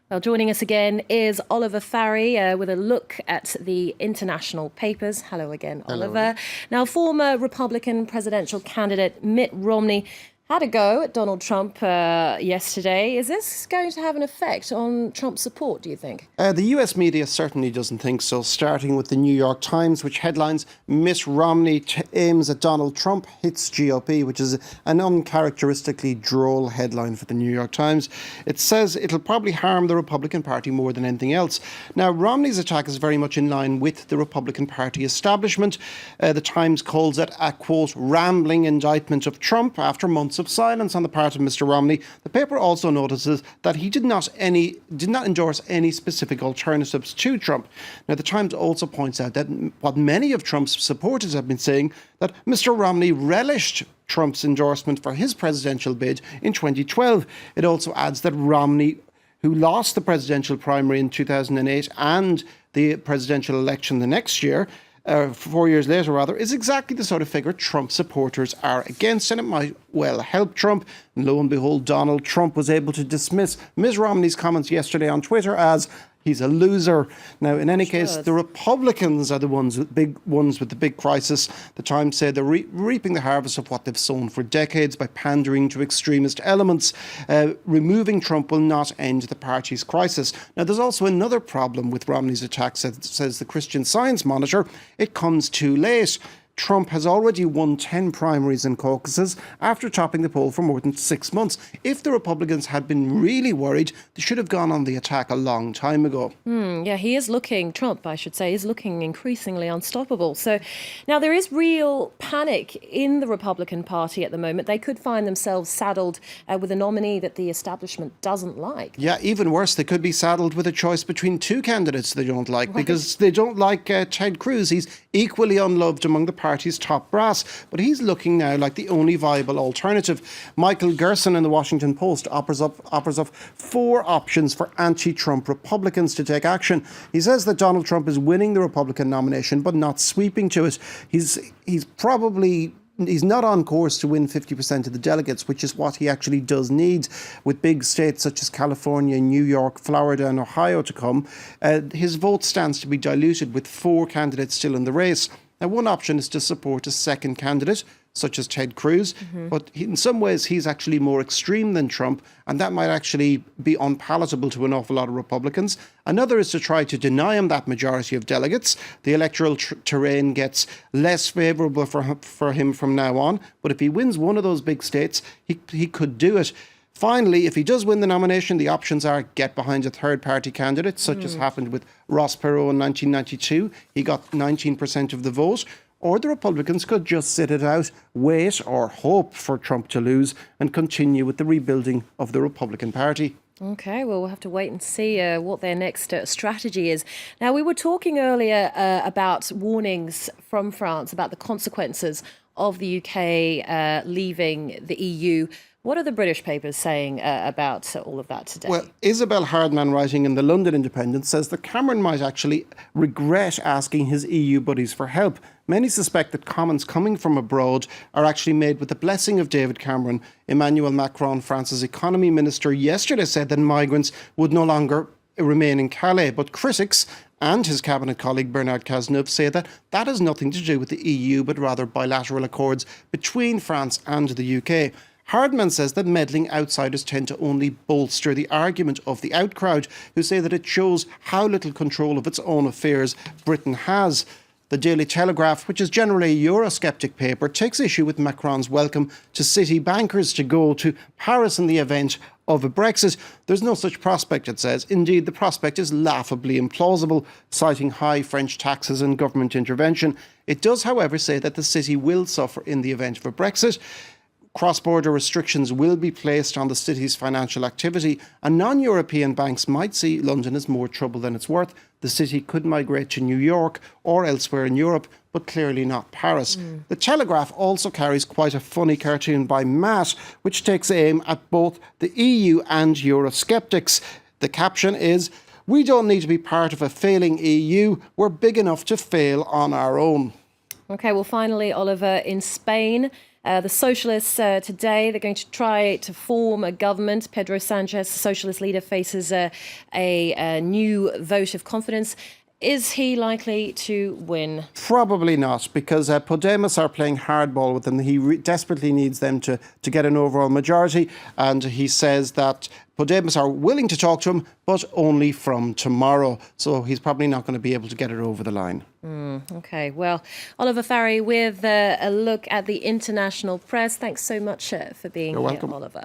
Well, joining us again is Oliver Farry with a look at the international papers. Hello again, Oliver. Hello. Now, former Republican presidential candidate Mitt Romney had a go at Donald Trump yesterday. Is this going to have an effect on Trump's support, do you think? The US media certainly doesn't think so, starting with the New York Times, which headlines, Mitt Romney aims at Donald Trump, hits GOP, which is an uncharacteristically droll headline for the New York Times. It says it'll probably harm the Republican Party more than anything else. Now, Romney's attack is very much in line with the Republican Party establishment. The Times calls it a, quote, rambling indictment of Trump after months of silence on the part of Mr. Romney. The paper also notices that he did not endorse any specific alternatives to Trump. Now, the Times also points out that what many of Trump's supporters have been saying, that Mr. Romney relished Trump's endorsement for his presidential bid in 2012. It also adds that Romney, who lost the presidential primary in 2008 and the presidential election the next year, 4 years later rather, is exactly the sort of figure Trump supporters are against, and it might well help Trump. And lo and behold, Donald Trump was able to dismiss Ms. Romney's comments yesterday on Twitter as he's a loser. Now, in any case, the Republicans are the ones with the big crisis. The Times said they're reaping the harvest of what they've sown for decades by pandering to extremist elements. Removing Trump will not end the party's crisis. Now, there's also another problem with Romney's attack, says the Christian Science Monitor. It comes too late. Trump has already won 10 primaries and caucuses after topping the poll for more than 6 months. If the Republicans had been really worried, they should have gone on the attack a long time ago. Yeah, Trump, I should say, is looking increasingly unstoppable. So now there is real panic in the Republican Party at the moment. They could find themselves saddled with a nominee that the establishment doesn't like. Yeah, even worse, they could be saddled with a choice between two candidates they don't like, because they don't like Ted Cruz. He's equally unloved among the party's top brass, but he's looking now like the only viable alternative. Michael Gerson in the Washington Post offers up 4 options for anti-Trump Republicans to take action. He says that Donald Trump is winning the Republican nomination, but not sweeping to it. He's not on course to win 50% of the delegates, which is what he actually does need. With big states such as California, New York, Florida and Ohio to come, his vote stands to be diluted with 4 candidates still in the race. Now, one option is to support a second candidate, such as Ted Cruz, but in some ways he's actually more extreme than Trump, and that might actually be unpalatable to an awful lot of Republicans. Another is to try to deny him that majority of delegates. The electoral terrain gets less favourable for him from now on, but if he wins one of those big states, he could do it. Finally, if he does win the nomination, the options are get behind a third-party candidate, such as happened with Ross Perot in 1992. He got 19% of the vote. Or the Republicans could just sit it out, wait or hope for Trump to lose and continue with the rebuilding of the Republican Party. OK, well, we'll have to wait and see what their next strategy is. Now, we were talking earlier about warnings from France about the consequences of the UK leaving the EU. What are the British papers saying about all of that today? Well, Isabel Hardman, writing in the London Independent, says that Cameron might actually regret asking his EU buddies for help. Many suspect that comments coming from abroad are actually made with the blessing of David Cameron. Emmanuel Macron, France's economy minister, yesterday said that migrants would no longer remain in Calais, but critics and his cabinet colleague Bernard Cazeneuve say that that has nothing to do with the EU, but rather bilateral accords between France and the UK. Hardman says that meddling outsiders tend to only bolster the argument of the out crowd, who say that it shows how little control of its own affairs Britain has. The Daily Telegraph, which is generally a Eurosceptic paper, takes issue with Macron's welcome to city bankers to go to Paris in the event of a Brexit. There's no such prospect, it says. Indeed, the prospect is laughably implausible, citing high French taxes and government intervention. It does, however, say that the city will suffer in the event of a Brexit. Cross-border restrictions will be placed on the city's financial activity, and non-European banks might see London as more trouble than it's worth. The city could migrate to New York or elsewhere in Europe, but clearly not Paris. The Telegraph also carries quite a funny cartoon by Matt, which takes aim at both the EU and Eurosceptics. The caption is, "We don't need to be part of a failing EU. We're big enough to fail on our own." OK, well, finally, Oliver, in Spain, The Socialists today, they're going to try to form a government. Pedro Sanchez, the Socialist leader, faces a new vote of confidence. Is he likely to win? Probably not, because Podemos are playing hardball with him. He desperately needs them to get an overall majority, and he says that Podemos are willing to talk to him, but only from tomorrow. So he's probably not going to be able to get it over the line. Okay, well, Oliver Farry with a look at the international press. Thanks so much for being here, welcome. Oliver.